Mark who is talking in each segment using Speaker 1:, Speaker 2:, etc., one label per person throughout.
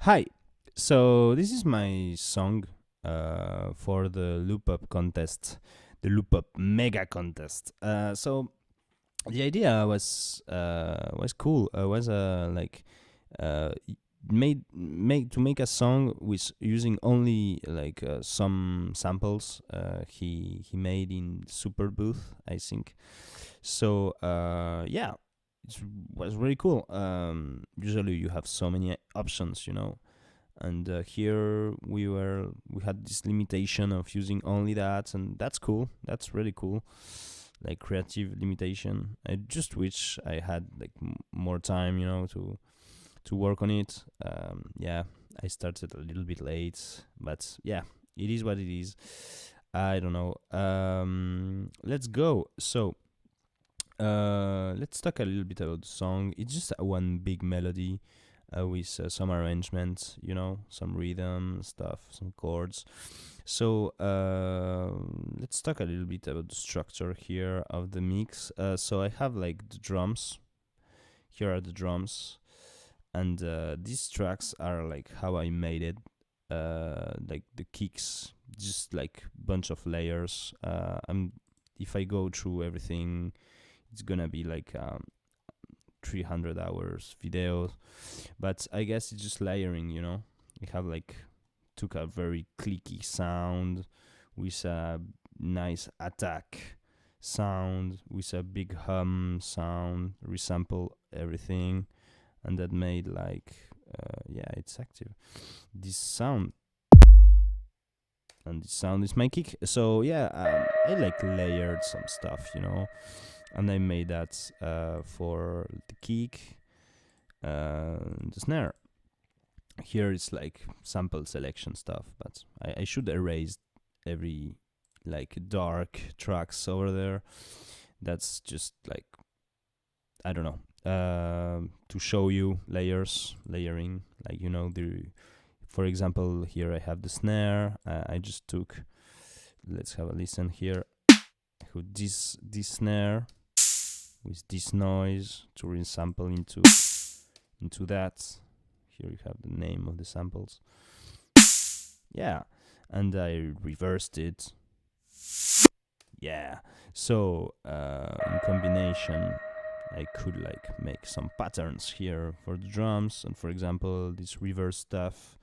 Speaker 1: Hi. So this is my song for the Loopop contest, the Loopop Mega contest. So the idea was cool. Was like made to make a song with using only like some samples he made in Super Booth, I think. So yeah, it was really cool. Usually you have so many options, and here we had this limitation of using only that, and that's cool. That's really cool, like creative limitation. I just wish I had like more time, to work on it. Yeah, I started a little bit late, but yeah, it is what it is. I don't know. Let's go. So let's talk a little bit about the song. It's just one big melody with some arrangements, some rhythm stuff, some chords. So let's talk a little bit about the structure here of the mix. So I have like the drums. Here are the drums, and these tracks are like how I made it. Like the kicks, just like bunch of layers. I'm If I go through everything, it's gonna be like 300 hours video, but I guess it's just layering. We have like took a very clicky sound with a nice attack sound with a big hum sound, resample everything, and that made like yeah, it's active, this sound, and this sound is my kick. So yeah, I like layered some stuff, and I made that for the kick, the snare. Here it's like sample selection stuff, but I should erase every like dark tracks over there. That's just like, I don't know, to show you layering, like, the, for example, here I have the snare. I just took, let's have a listen here, with this snare with this noise to resample into that. Here you have the name of the samples. Yeah, and I reversed it. Yeah, so in combination, I could like make some patterns here for the drums, and for example, this reverse stuff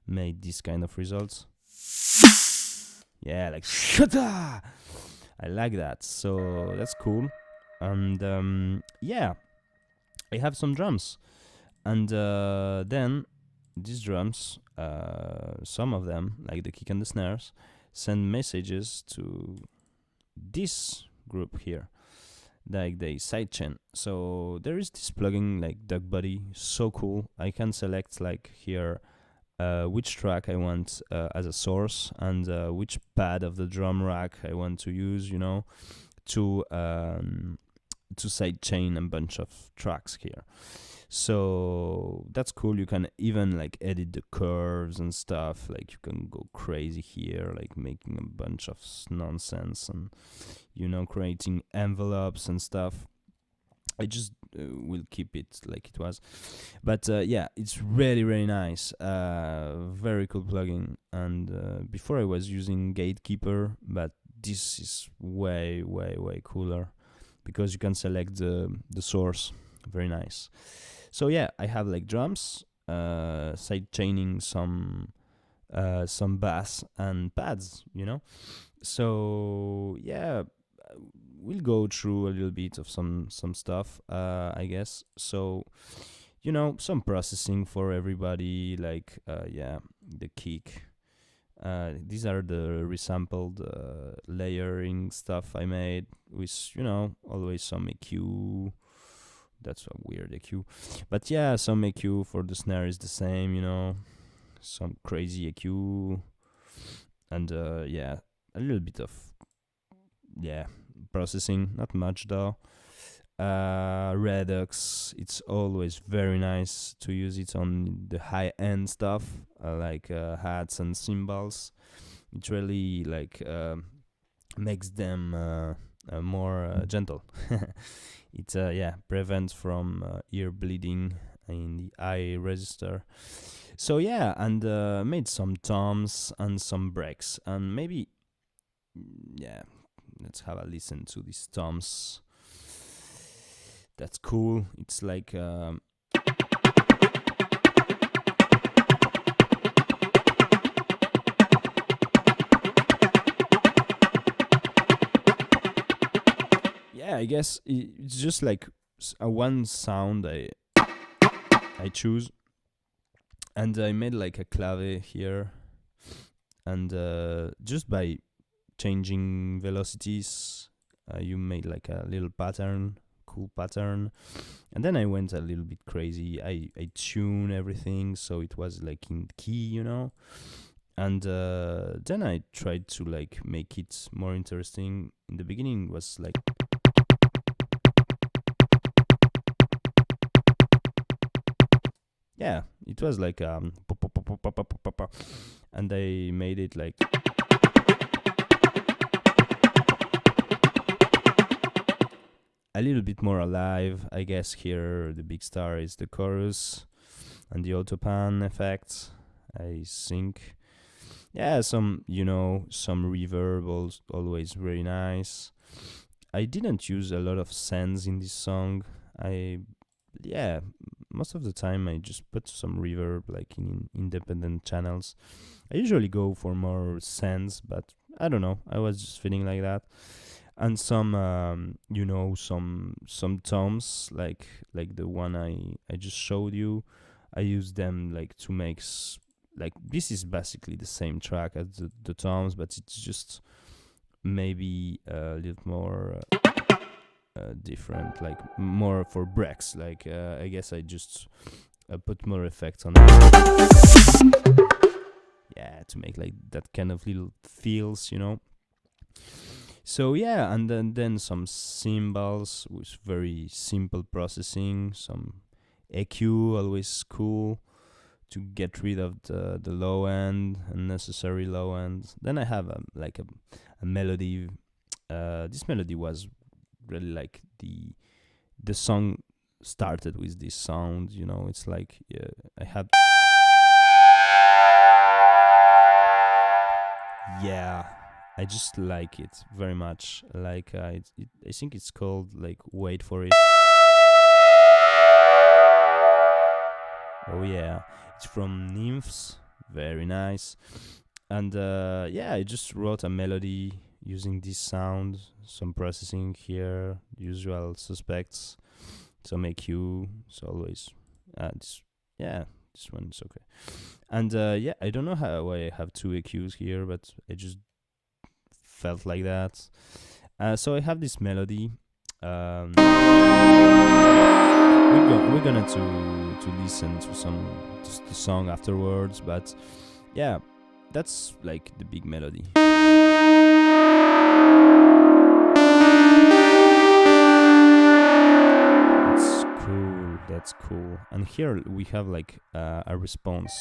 Speaker 1: made this kind of results. Yeah, like shutta. I like that, so that's cool. And yeah, I have some drums, and then these drums, some of them, like the kick and the snares, send messages to this group here, like the sidechain. So there is this plugin like Duck Buddy, so cool. I can select like here which track I want as a source, and which pad of the drum rack I want to use, to sidechain a bunch of tracks here. So that's cool. You can even like edit the curves and stuff. Like you can go crazy here, like making a bunch of nonsense and creating envelopes and stuff. I just will keep it like it was, but yeah, it's really really nice. Very cool plugin. And before I was using Gatekeeper, but this is way way way cooler because you can select the source. Very nice. So yeah, I have like drums, side chaining some bass and pads, So yeah, we'll go through a little bit of some stuff, I guess. So some processing for everybody, like yeah, the kick. These are the resampled layering stuff I made with always some EQ. That's a weird EQ, but yeah, some EQ for the snare is the same, some crazy EQ, and yeah, a little bit of, yeah, processing, not much though. Redux, it's always very nice to use it on the high end stuff, like hats and cymbals. It really like makes them more gentle. It yeah, prevents from ear bleeding in the eye register. So yeah, and made some toms and some breaks, and maybe yeah, let's have a listen to these toms. That's cool. It's like yeah, I guess it's just like a one sound I choose, and I made like a clave here, and just by changing velocities, you made like a little pattern, cool pattern, and then I went a little bit crazy. I tuned everything so it was like in key, and then I tried to like make it more interesting. In the beginning, it was like yeah, it was like and I made it like a little bit more alive. I guess here the big star is the chorus and the autopan effects, I think. Yeah, some some reverb, always very nice. I didn't use a lot of sends in this song. I yeah, most of the time I just put some reverb like in independent channels. I usually go for more sends, but I don't know, I was just feeling like that. And some some toms like the one I just showed you. I use them like to make like this is basically the same track as the toms, but it's just maybe a little more different, like more for breaks. Like I guess I just put more effects on it. Yeah, to make like that kind of little feels, So yeah, and then some cymbals with very simple processing, some EQ, always cool to get rid of the low end, unnecessary low end. Then I have a melody. This melody was really like the song started with this sound. It's like I had. Yeah, I just like it very much. Like I think it's called like Wait for It. Oh yeah, it's from Nymphs. Very nice. And yeah, I just wrote a melody using this sound, some processing here, usual suspects, some EQ. It's always this one's okay. And yeah, I don't know how I have two EQs here, but I just felt like that. So I have this melody. We're gonna to listen to the song afterwards, but yeah, that's like the big melody. That's cool. That's cool. And here we have like a response.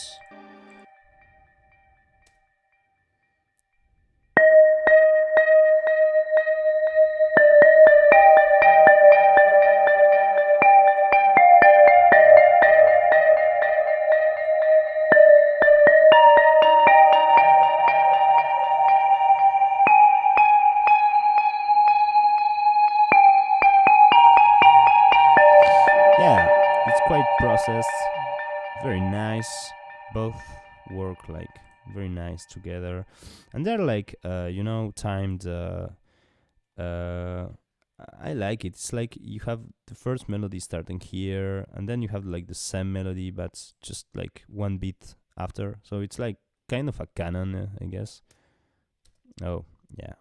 Speaker 1: Yeah, it's quite processed, very nice. Both work like very nice together, and they're like timed. I like it. It's like you have the first melody starting here, and then you have like the same melody, but just like one beat after. So it's like kind of a canon, I guess. Oh yeah.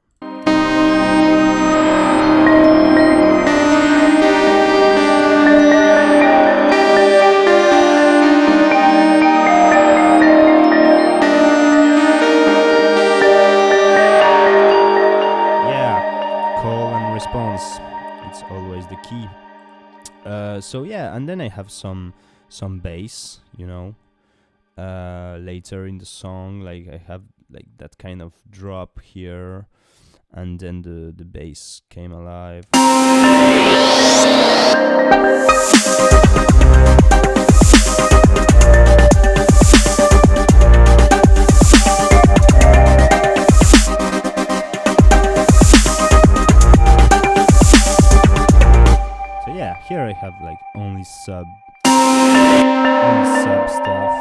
Speaker 1: Response, it's always the key. So yeah, and then I have some bass, later in the song. Like I have like that kind of drop here, and then the bass came alive. sub stuff.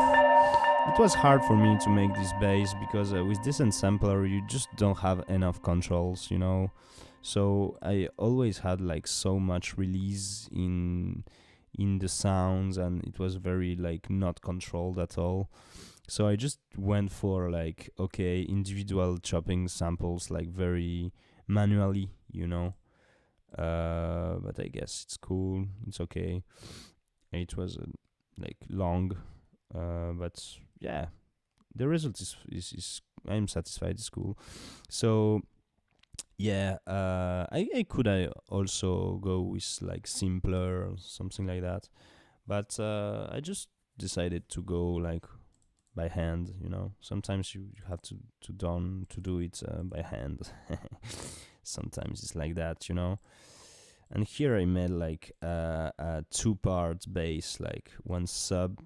Speaker 1: It was hard for me to make this bass because with this sampler you just don't have enough controls, you know. So I always had like so much release in the sounds, and it was very like not controlled at all. So I just went for like, okay, individual chopping samples, like very manually, you know. But I guess it's cool. It's okay. It was like long, but yeah, the result is I'm satisfied. It's cool. So yeah, I could I also go with like simpler or something like that, but I just decided to go like by hand. You know, sometimes you have to do it by hand. Sometimes it's like that, you know. And here I made like a two-part bass, like one sub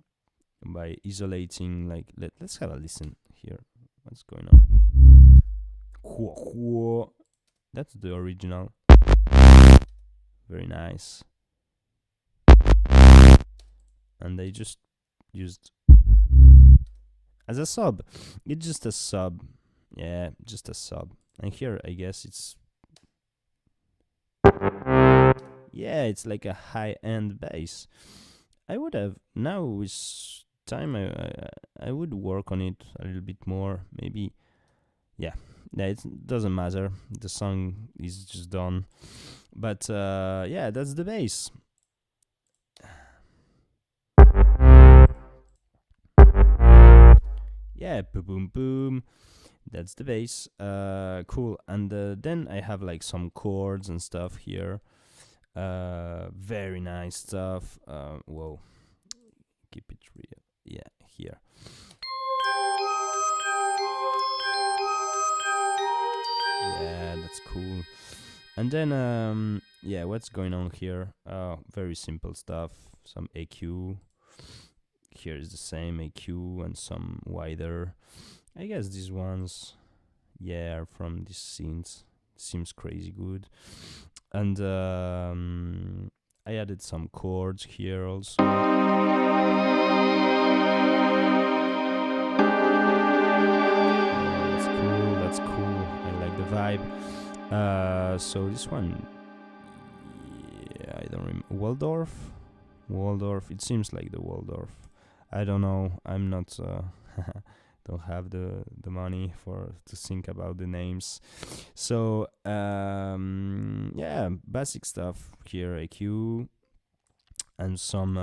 Speaker 1: by isolating. Like let's have a listen here. What's going on? That's the original. Very nice. And they just used as a sub. It's just a sub. Yeah, just a sub. And here I guess it's, yeah, it's like a high-end bass. I would have now with time. I would work on it a little bit more. Maybe, yeah. It doesn't matter. The song is just done. But yeah, that's the bass. Yeah, boom, boom, boom. That's the bass. Cool. And then I have like some chords and stuff here. Very nice stuff. Whoa, keep it real. Yeah, here. Yeah, that's cool. And then yeah, what's going on here? Very simple stuff. Some AQ. Here is the same AQ and some wider. I guess these ones, yeah, are from these scenes. Seems crazy good. And I added some chords here also. That's cool. That's cool. I like the vibe. So this one, yeah, I don't remember. Waldorf. It seems like the Waldorf. I don't know. I'm not. Don't have the money to think about the names. So yeah, basic stuff here. AQ and some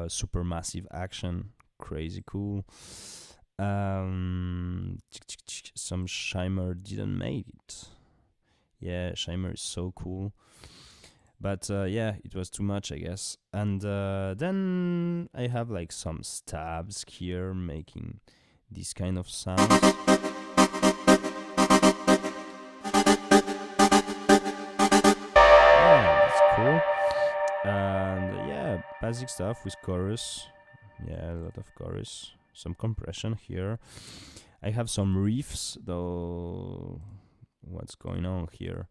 Speaker 1: super-massive action. Crazy cool. Some Shimmer didn't make it. Yeah, Shimmer is so cool. But yeah, it was too much, I guess. And then I have like some stabs here making these kind of sounds. Yeah, that's cool. And yeah, basic stuff with chorus. Yeah, a lot of chorus. Some compression here. I have some riffs, though. What's going on here?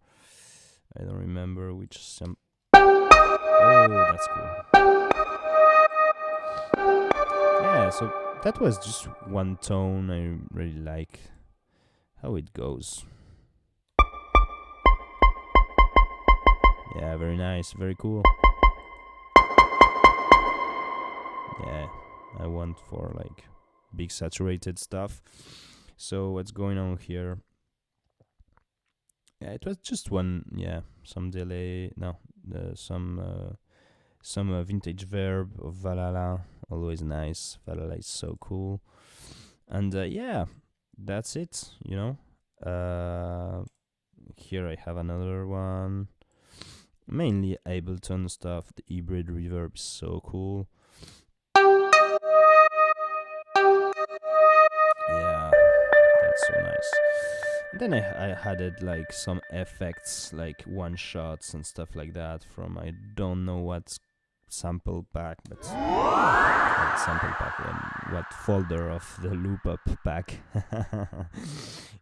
Speaker 1: I don't remember which some. Oh, that's cool. Yeah, so that was just one tone. I really like how it goes. Yeah, very nice, very cool. Yeah, I want for like big saturated stuff. So what's going on here? Yeah, it was just one. Yeah, some delay. No, some vintage verb of Valhalla. Always nice. Valhalla is so cool. And yeah, that's it. You know. Here I have another one. Mainly Ableton stuff. The hybrid reverb is so cool. Yeah, that's so nice. And then I added like some effects, like one shots and stuff like that from I don't know what sample pack, but sample pack, what folder of the Loopop pack.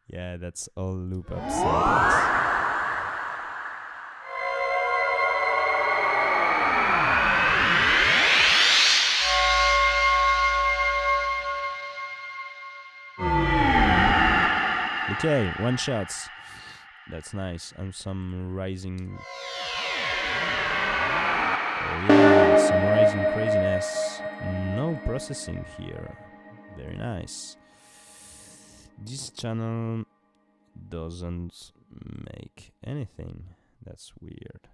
Speaker 1: Yeah, that's all Loopop samples. Okay, one shots. That's nice. And some rising. Oh yeah, some rising craziness. No processing here. Very nice. This channel doesn't make anything. That's weird.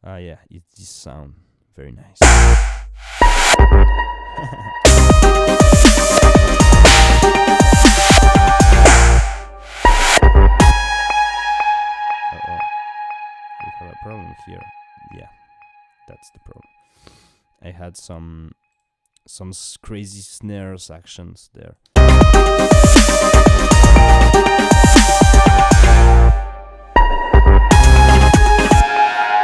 Speaker 1: Ah yeah, it's this sound. Very nice. Uh-oh. We have a problem here. Yeah, that's the problem. I had some crazy snares actions there.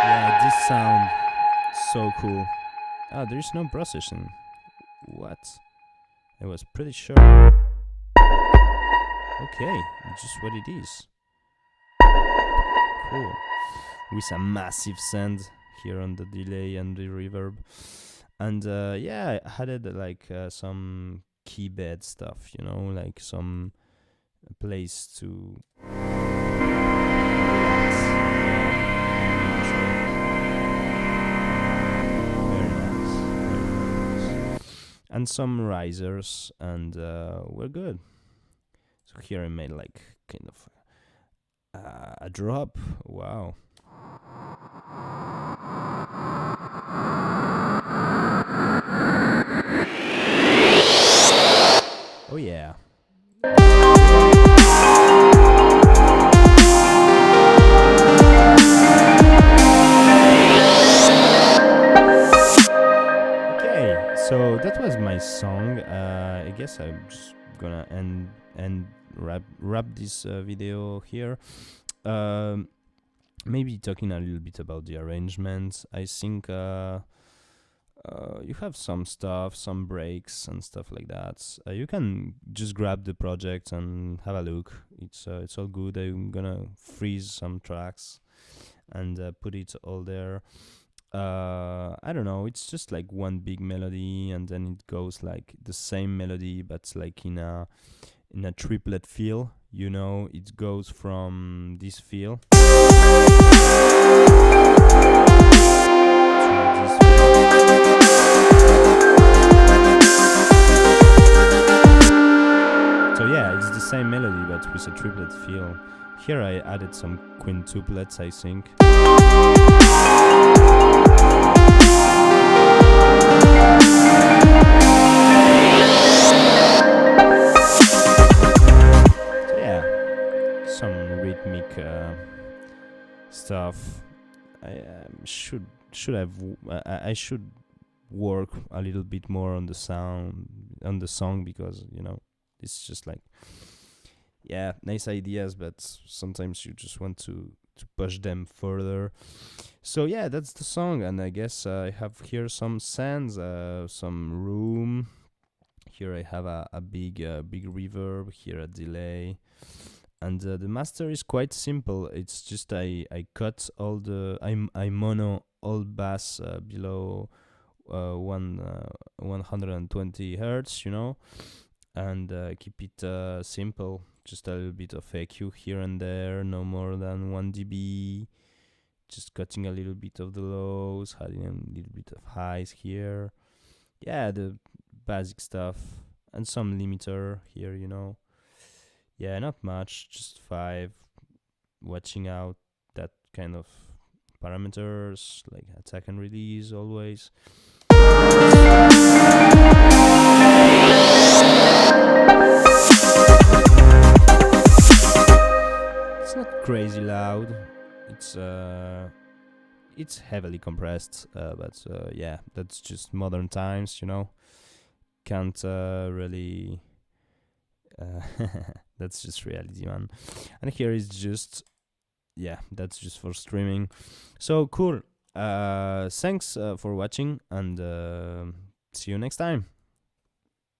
Speaker 1: Yeah, this sound so cool. Ah, there is no processing. What? I was pretty sure. Okay, just what it is. Cool. With a massive send here on the delay and the reverb. And yeah, I added like some key bed stuff, you know, like some place to relax. Very nice. Very nice. And some risers, and we're good. So here I made like kind of a drop. Wow. Oh yeah. Okay, so that was my song. I guess I'm just gonna end wrap this video here. Maybe talking a little bit about the arrangements. I think you have some stuff, some breaks and stuff like that. You can just grab the project and have a look. It's all good. I'm gonna freeze some tracks and put it all there. I don't know. It's just like one big melody, and then it goes like the same melody, but like in a triplet feel. You know, it goes from this feel to this feel. So yeah, it's the same melody but with a triplet feel. Here I added some quintuplets, I think. So yeah, some rhythmic stuff. I should work a little bit more on the song, because you know, it's just like, yeah, nice ideas, but sometimes you just want to push them further. So yeah, that's the song, and I guess I have here some sends, some room. Here I have a big reverb, here a delay, and the master is quite simple. It's just I cut all the I mono all bass below 120 hertz, you know, and keep it simple. Just a little bit of EQ here and there, no more than 1 dB. Just cutting a little bit of the lows, adding a little bit of highs here. Yeah, the basic stuff, and some limiter here, you know. Yeah, not much, just 5. Watching out that kind of parameters, like attack and release always. It's not crazy loud. It's heavily compressed, but yeah, that's just modern times, you know. Can't really. That's just reality, man. And here is just, yeah, that's just for streaming. So cool. Thanks for watching, and see you next time.